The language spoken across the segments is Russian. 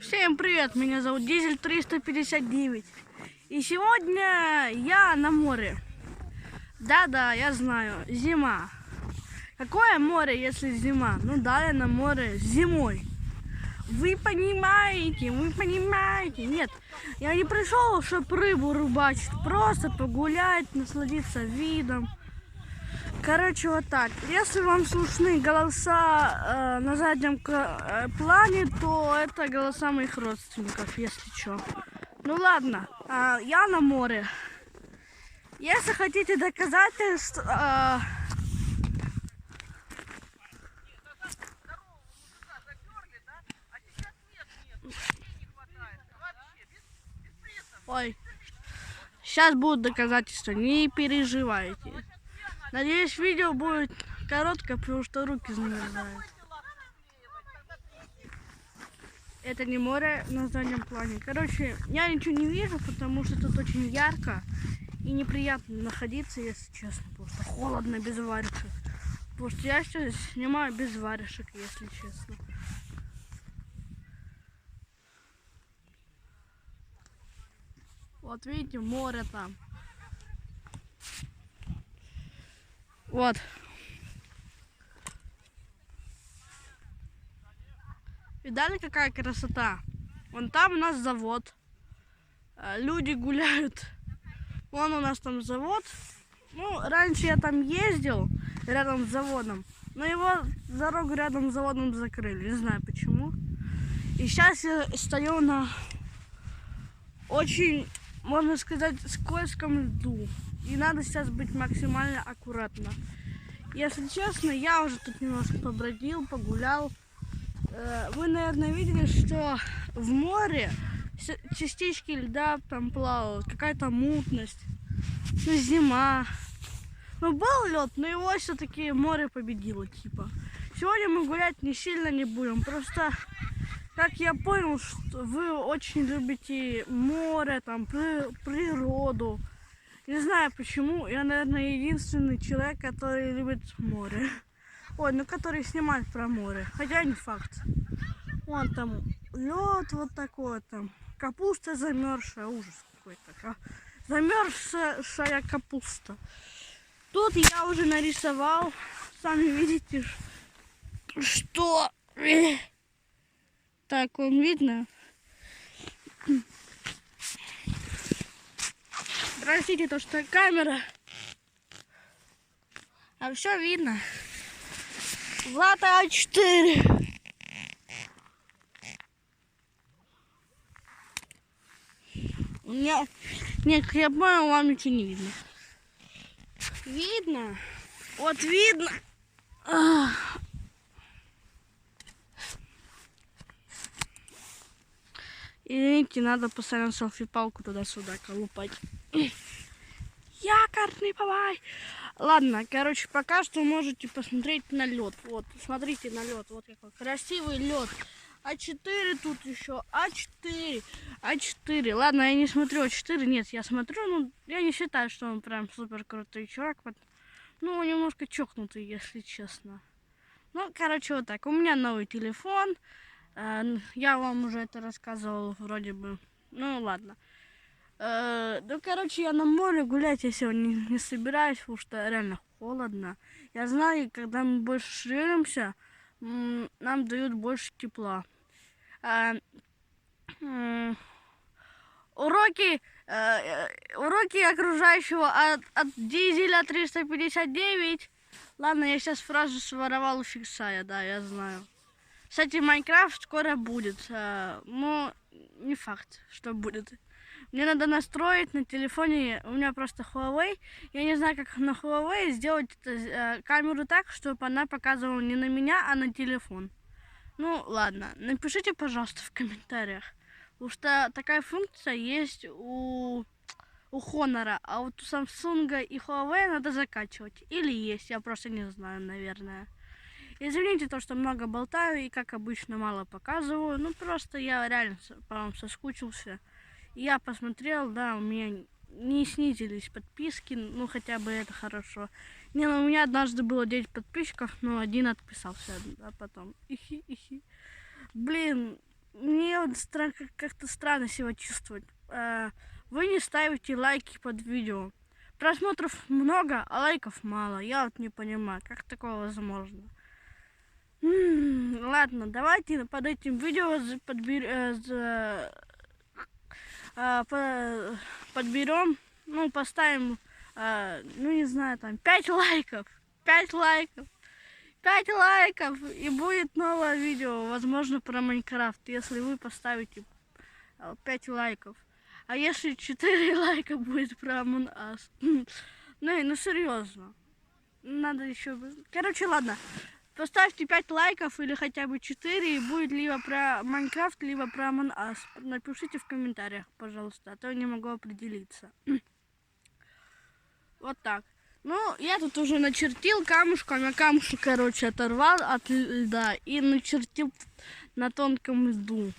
Всем привет, меня зовут Дизель 359. И сегодня я на море. Да-да, я знаю, зима. Какое море, если зима? Ну да, я на море зимой. Вы понимаете? Нет, я не пришел, чтобы рыбу рыбачить, просто погулять, насладиться видом. Короче, вот так. Если вам слышны голоса на заднем плане, то это голоса моих родственников, если что. Ну ладно, я на море. Если хотите доказательств... Ой, сейчас будут доказательства, не переживайте. Надеюсь, видео будет короткое, потому что руки замерзают. Это не море на заднем плане. Короче, я ничего не вижу, потому что тут очень ярко и неприятно находиться, если честно. Просто холодно без варежек. Потому что я сейчас снимаю без варежек, если честно. Вот видите, море там. Вот. Видали, какая красота? Вон там у нас завод. Люди гуляют. Вон у нас там завод. Ну, раньше я там ездил, рядом с заводом. Но его дорогу рядом с заводом закрыли. Не знаю почему. И сейчас я стою на очень, можно сказать, скользком льду. И надо сейчас быть максимально аккуратно. Если честно, я уже тут немножко побродил, погулял. Вы, наверное, видели, что в море частички льда там плавают, какая-то мутность, ну, зима. Ну, был лед, но его все-таки море победило, типа. Сегодня мы гулять не сильно не будем, просто, как я понял, что вы очень любите море, там, природу. Не знаю почему, я, наверное, единственный человек, который любит море. Ой, ну который снимает про море, хотя не факт. Вон там лед вот такой там, капуста замерзшая, ужас какой-то. Замерзшая капуста. Тут я уже нарисовал, сами видите, что... Так, вам видно? Простите, то что камера, а все видно. Влад А4. У меня... Нет, я понял, вам ничего не видно. Видно? Вот видно. Извините, надо постоянно селфи-палку туда-сюда колупать. Якорный бабай. Ладно, короче, пока что можете посмотреть на лед. Вот, смотрите на лед. Вот какой красивый лед. А4 тут еще. А4. А4. Ладно, я не смотрю А4. Нет, я смотрю, ну, я не считаю, что он прям супер крутой чувак. Ну, немножко чокнутый, если честно. Ну, короче, вот так. У меня новый телефон. Я вам уже это рассказывал вроде бы. Ну, ладно. Ну, короче, я на море гулять я сегодня не собираюсь, потому что реально холодно. Я знаю, когда мы больше шевелимся, нам дают больше тепла. Уроки окружающего от Дизеля 359. Ладно, я сейчас фразу своровал у Фиксая, да, я знаю. Кстати, Майнкрафт скоро будет, но не факт, что будет. Мне надо настроить на телефоне, у меня просто Huawei. Я не знаю, как на Huawei сделать камеру так, чтобы она показывала не на меня, а на телефон. Ну, ладно, напишите, пожалуйста, в комментариях. Потому что такая функция есть у Honor, а вот у Samsung и Huawei надо закачивать. Или есть, я просто не знаю, наверное. Извините то, что много болтаю и, как обычно, мало показываю. Ну, просто я реально по вам соскучился. Я посмотрел, да, у меня не снизились подписки, ну, хотя бы это хорошо. Не, ну, у меня однажды было 9 подписчиков, но один отписался, а потом. Блин, мне вот как-то странно себя чувствовать. Вы не ставите лайки под видео. Просмотров много, а лайков мало. Я вот не понимаю, как такое возможно. Ладно, давайте под этим видео подберем, ну, поставим, ну, не знаю, там, 5 лайков. 5 лайков. 5 лайков, и будет новое видео, возможно, про Майнкрафт, если вы поставите 5 лайков. А если 4 лайка будет про Among Us? Ну, серьезно. Надо еще... Короче, ладно. Поставьте 5 лайков или хотя бы 4, и будет либо про Майнкрафт, либо про Among Us. Напишите в комментариях, пожалуйста, а то я не могу определиться. Вот так. Ну, я тут уже начертил камушком, я камушек, короче, оторвал от льда и начертил на тонком льду.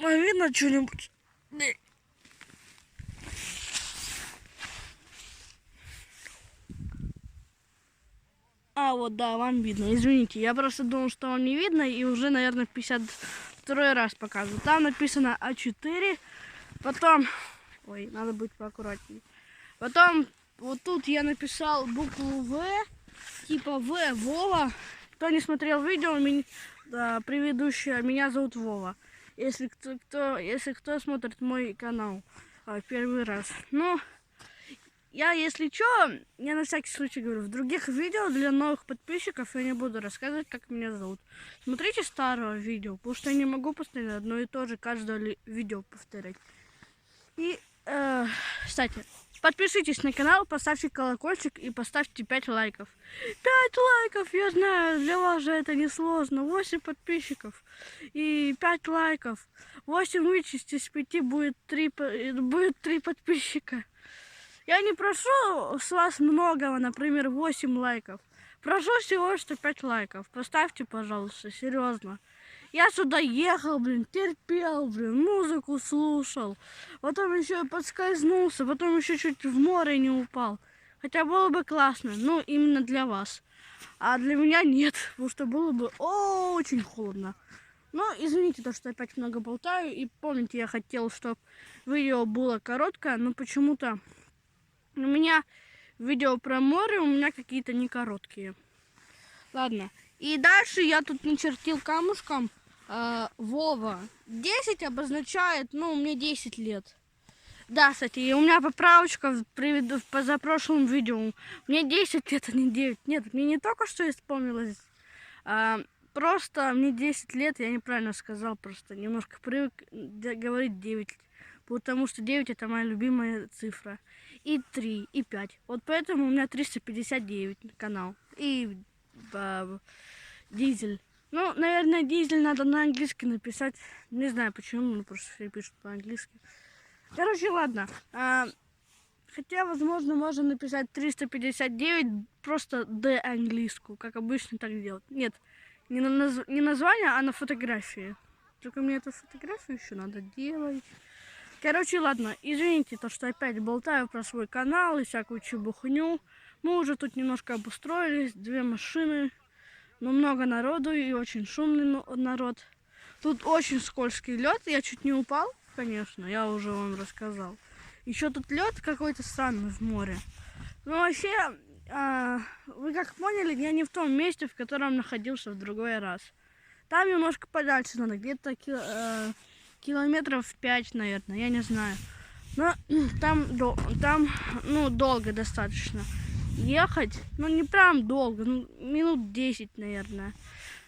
А видно что-нибудь? А, вот, да, вам видно. Извините, я просто думал, что вам не видно, и уже, наверное, 52 раз показываю. Там написано А4, потом... Ой, надо быть поаккуратнее. Потом, вот тут я написал букву В, типа В, Вова. Кто не смотрел видео, предыдущее, меня зовут Вова. Если кто смотрит мой канал первый раз. Ну, я, если что, я на всякий случай говорю, в других видео для новых подписчиков я не буду рассказывать, как меня зовут. Смотрите старое видео, потому что я не могу постоянно одно и то же каждое видео повторять. И, кстати, подпишитесь на канал, поставьте колокольчик и поставьте 5 лайков. 5 лайков, я знаю, для вас же это не сложно. 8 подписчиков и 5 лайков. 8 вычесть из 5 будет 3 подписчика. Я не прошу с вас многого, например, 8 лайков. Прошу всего, что 5 лайков. Поставьте, пожалуйста, серьезно. Я сюда ехал, терпел, музыку слушал. Потом еще подскользнулся, потом еще чуть в море не упал. Хотя было бы классно, но именно для вас. А для меня нет, потому что было бы очень холодно. Но извините, то, что опять много болтаю. И помните, я хотел, чтобы видео было короткое, но почему-то у меня видео про море у меня какие-то не короткие. Ладно. И дальше я тут начертил камушком Вова. 10 обозначает, ну, мне 10 лет. Да, кстати, и у меня поправочка в позапрошлом видео. Мне 10 лет, а не 9. Нет, мне не только что исполнилось. Просто мне 10 лет, я неправильно сказал, просто немножко привык говорить 9. Потому что 9 это моя любимая цифра. И 3, и 5. Вот поэтому у меня 359 канал. И дизель. Ну, наверное, дизель надо на английский написать. Не знаю почему, но просто все пишут по-английски. Короче, ладно. Хотя, возможно, можно написать 359, просто Д английскую, как обычно так делать. Нет, не название, а на фотографии. Только мне эту фотографию еще надо делать. Короче, ладно, извините, то, что опять болтаю про свой канал и всякую чебухню. Мы уже тут немножко обустроились, 2 машины. Но много народу и очень шумный народ. Тут очень скользкий лед. Я чуть не упал, конечно, я уже вам рассказал. Еще тут лед какой-то странный в море. Но вообще, вы как поняли, я не в том месте, в котором находился в другой раз. Там немножко подальше надо, где-то километров 5, наверное, я не знаю. Но там ну, долго достаточно ехать, ну не прям долго, ну, минут 10, наверное.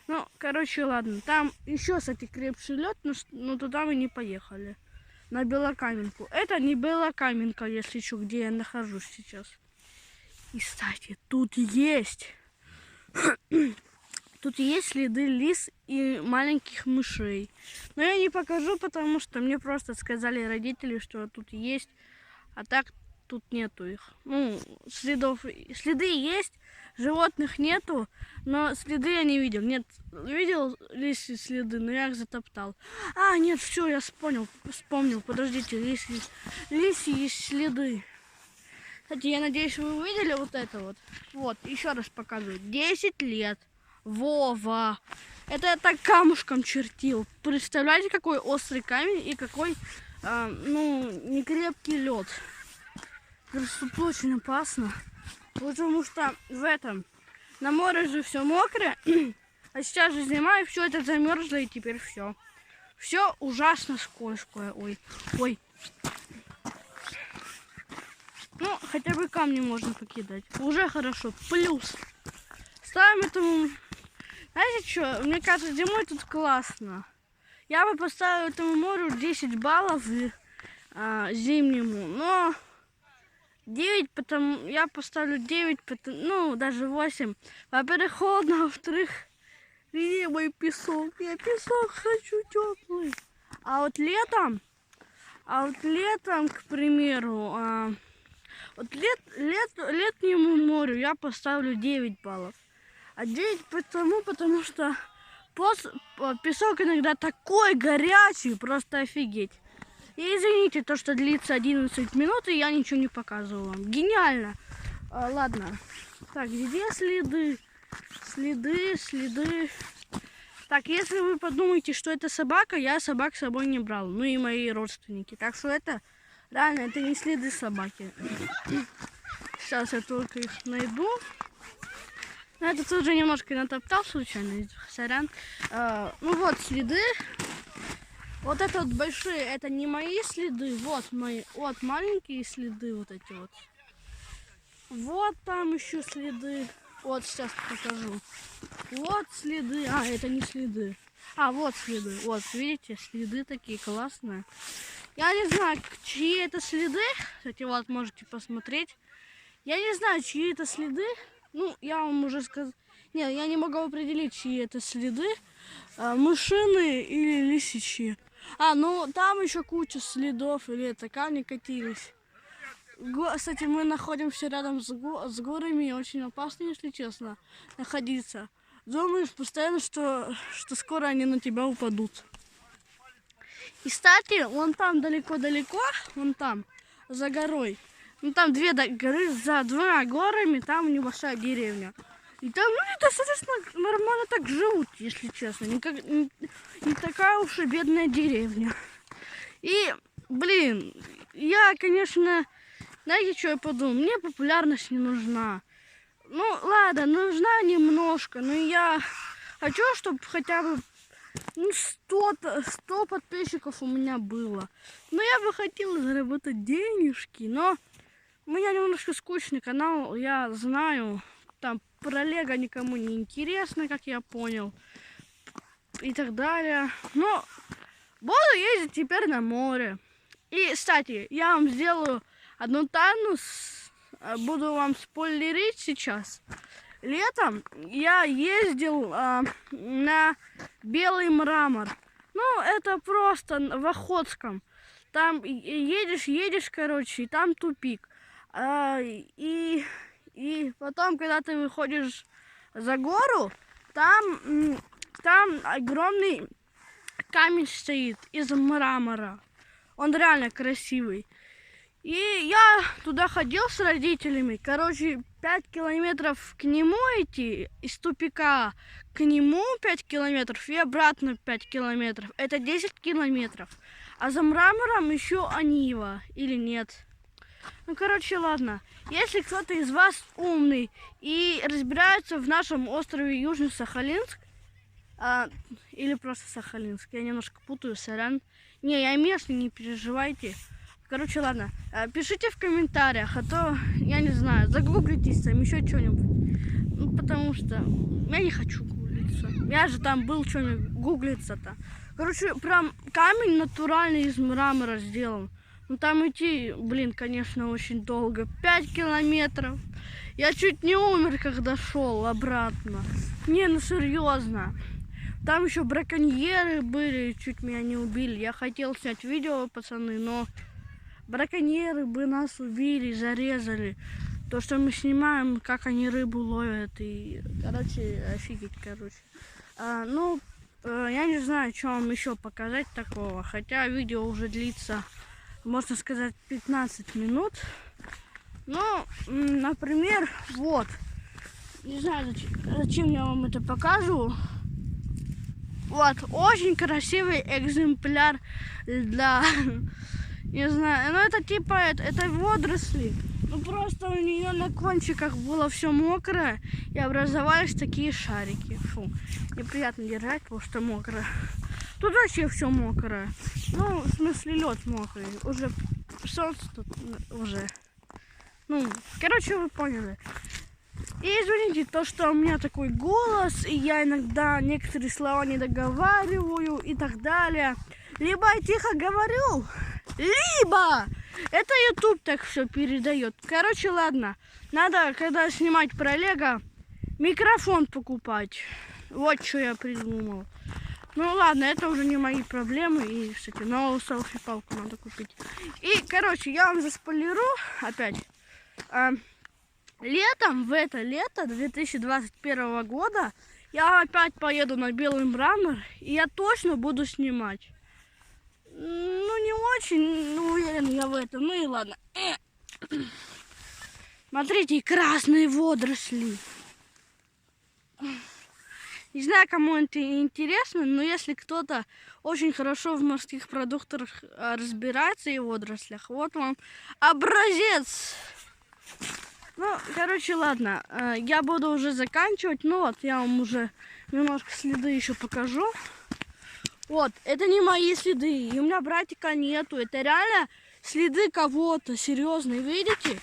Ну, короче, ладно. Там еще, кстати, крепче лед, но туда мы не поехали. На Белокаменку. Это не Белокаменка, если что, где я нахожусь сейчас. И, кстати, тут есть следы лис и маленьких мышей. Но я не покажу, потому что мне просто сказали родители, что тут есть, а так тут нету их. Ну, следы есть, животных нету, но следы я не видел. Нет, видел лисьи следы, но я их затоптал. А, нет, все, я вспомнил, подождите, лисьи есть следы. Кстати, я надеюсь, вы увидели вот это вот. Вот, еще раз показываю. 10 лет. Вова. Это я так камушком чертил. Представляете, какой острый камень и какой, ну, некрепкий лед. Тут очень опасно. Потому что на море же все мокрое. А сейчас же зима, и все это замерзло, и теперь все. Все ужасно скользкое. Ой. Ну, хотя бы камни можно покидать. Уже хорошо. Плюс. Ставим этому... Знаете что? Мне кажется, зимой тут классно. Я бы поставила этому морю 10 баллов зимнему. Но 9, потому... Я поставлю 9, ну, даже 8. Во-первых, холодно, во-вторых, мой песок. Я песок хочу теплый. А вот летом, к примеру, летнему морю я поставлю 9 баллов. А 9 потому что песок иногда такой горячий, просто офигеть. И извините, то, что длится 11 минут, и я ничего не показываю вам. Гениально. Ладно. Так, где следы? Следы. Так, если вы подумаете, что это собака, я собак с собой не брал. Ну и мои родственники. Так что это, реально, это не следы собаки. Сейчас я только их найду. Это тоже немножко натоптал случайно. Сорян. Ну вот следы. Вот это вот большие, это не мои следы. Вот мои, вот маленькие следы вот эти вот. Вот там еще следы. Вот сейчас покажу. Вот следы. А, это не следы. А, вот следы. Вот, видите, следы такие классные. Я не знаю, чьи это следы. Кстати, вот можете посмотреть. Я не знаю, чьи это следы. Ну, я вам уже сказал. Нет, я не могу определить, чьи это следы. Мышиные или лисичьи. Ну там еще куча следов. Или это камни катились. Кстати, мы находимся рядом с горами, и очень опасно, если честно, находиться. Думаешь постоянно, что скоро они на тебя упадут. И, кстати, вон там далеко-далеко, вон там, за горой, ну там 2 горы, за 2 горами, там небольшая деревня. И там люди достаточно нормально так живут, если честно. Не такая уж и бедная деревня. И, блин, я, конечно... Знаете, что я подумал? Мне популярность не нужна. Ну, ладно, нужна немножко, но я хочу, чтобы хотя бы 100 подписчиков у меня было. Но я бы хотела заработать денежки, но у меня немножко скучный канал, я знаю. Там про Лего никому не интересно, как я понял. И так далее. Но буду ездить теперь на море. И, кстати, я вам сделаю... одну тайну буду вам спойлерить сейчас. Летом я ездил на белый мрамор. Ну, это просто в Охотском. Там едешь, короче, и там тупик. И потом, когда ты выходишь за гору, там огромный камень стоит из мрамора. Он реально красивый. И я туда ходил с родителями. Короче, 5 километров к нему идти, из тупика к нему 5 километров и обратно 5 километров. Это 10 километров. А за мрамором еще Анива. Или нет? Ну, короче, ладно. Если кто-то из вас умный и разбирается в нашем острове Южный Сахалинск, или просто Сахалинск, я немножко путаю, сорян. Не, я местный, не переживайте. Короче, ладно, пишите в комментариях, а то, я не знаю, загуглитесь там, еще что-нибудь. Ну, потому что я не хочу гуглиться. Я же там был, что-нибудь гуглиться-то. Короче, прям камень натуральный из мрамора сделан. Ну, там идти, блин, конечно, очень долго. 5 километров. Я чуть не умер, когда шел обратно. Не, ну серьезно. Там еще браконьеры были, чуть меня не убили. Я хотел снять видео, пацаны, но... браконьеры бы нас убили, зарезали. То, что мы снимаем, как они рыбу ловят. И, короче, офигеть, короче. Я не знаю, что вам еще показать такого. Хотя видео уже длится, можно сказать, 15 минут. Ну, например, вот. Не знаю, зачем я вам это покажу. Вот, очень красивый экземпляр для, не знаю, ну это типа, это водоросли. Ну просто у нее на кончиках было все мокрое и образовались такие шарики. Фу, неприятно держать, потому что мокро. Тут вообще все мокрое. Ну, в смысле лед мокрый. Уже солнце тут уже. Ну, короче, вы поняли. И извините, то, что у меня такой голос, и я иногда некоторые слова не договариваю и так далее. Либо я тихо говорю, либо это YouTube так все передает. Короче, ладно. Надо, когда снимать про Лего, микрофон покупать. Вот что я придумал. Ну ладно, это уже не мои проблемы. И, кстати, новую селфи-палку надо купить. И, короче, я вам заспойлеру опять. Летом, в это лето 2021 года, я опять поеду на Белый мрамор, и я точно буду снимать. Ну, не очень уверен я в этом, ну и ладно. Смотрите, красные водоросли. Не знаю, кому это интересно, но если кто-то очень хорошо в морских продуктах разбирается и в водорослях, вот вам образец. Ну, короче, ладно, я буду уже заканчивать. Ну вот, я вам уже немножко следы еще покажу. Вот, это не мои следы, и у меня братика нету. Это реально следы кого-то, серьезно, видите?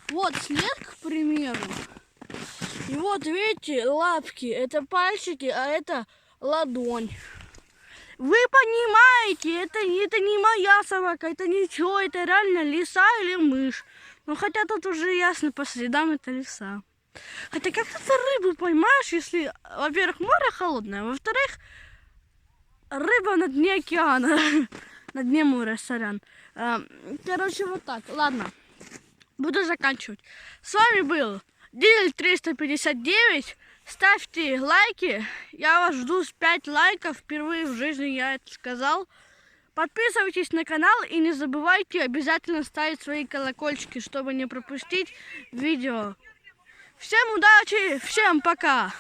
Вот след, к примеру. И вот, видите, лапки, это пальчики, а это ладонь. Вы понимаете, это не моя собака, это ничего, это реально лиса или мышь. Ну, хотя тут уже ясно по следам это лиса. Хотя как ты рыбу поймаешь, если, во-первых, море холодное, во-вторых, рыба на дне океана, на дне моря, сорян. Короче, вот так, ладно, буду заканчивать. С вами был Диль 359. Ставьте лайки, я вас жду с 5 лайков, впервые в жизни я это сказал. Подписывайтесь на канал и не забывайте обязательно ставить свои колокольчики, чтобы не пропустить видео. Всем удачи, всем пока!